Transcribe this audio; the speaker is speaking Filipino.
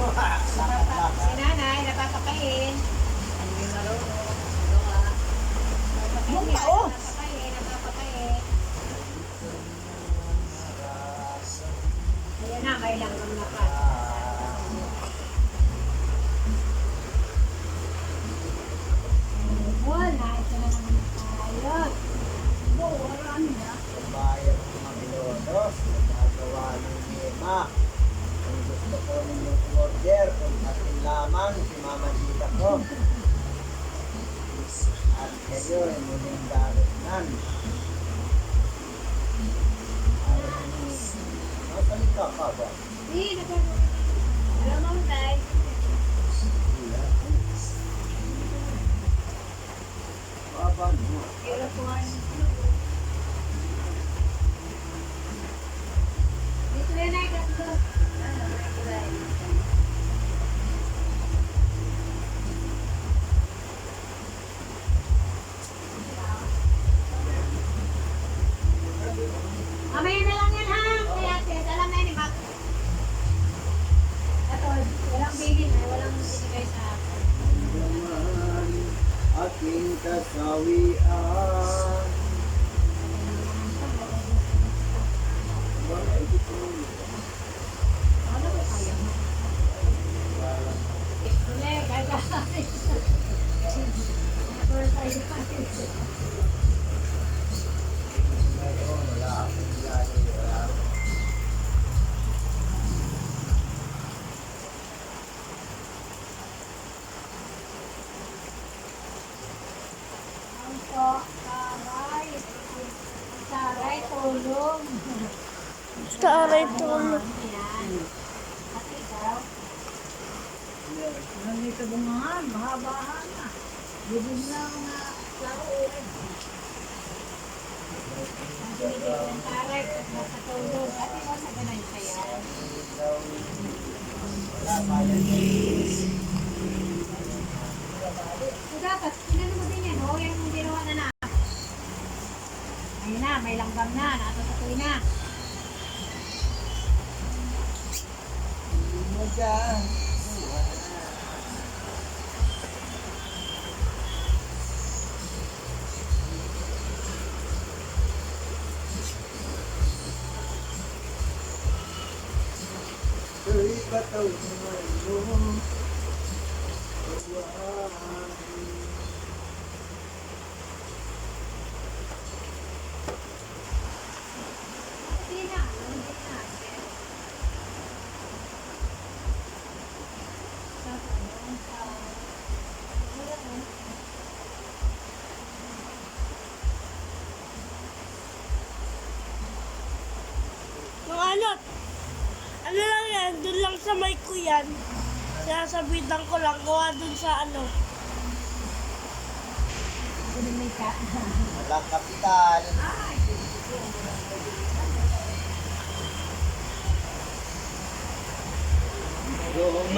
Si nanay, napapakain. Hindi marunong. Gawa. Napapakain, napapakain. Ayan na, may langgam na pa. Wala, ito na naman tayo. Wala niya. Bayan ng mga pilotos, nagagawa ng lima. Kung gusto ko ninyong order, kontakin lamang si Mama Gita ko. At kayo ay muling daratnan. Masalita ka ba? Hindi, nagagawa. Alam mo, tay. Baban mo. Dito yan ay gatlo. Mamaya na lang yan ha. Kaya alam na yun, Mac. Ito, walang bilin ay walang sinigay sa akin. Naman aking kasawian. Bakit ito? Ano ba kaya mo? Hindi, kaya Ngayon, wala akong lagi. Taray, tulong. Taray tulog. Yan. At ikaw? Nandito bungahan, mahaba-haba na. Bibig na mga laruin. Ang binibigyan ng taray, at nasa tulong. At ikaw sa ganay kaya. Wala pa yan. So dapat, sinano mo din yan, o? Yan yung ginawa na na. Ayun na, may langgam na. Nakatatutoy na. Mo dyan. Tuloy pa ito mo. Hindi na, hindi na. Mga ano lang yan, dun lang sa may ko yan. Sinasabitan ko lang, gawa dun sa ano. Ginamay ka. Walang kapital. Yung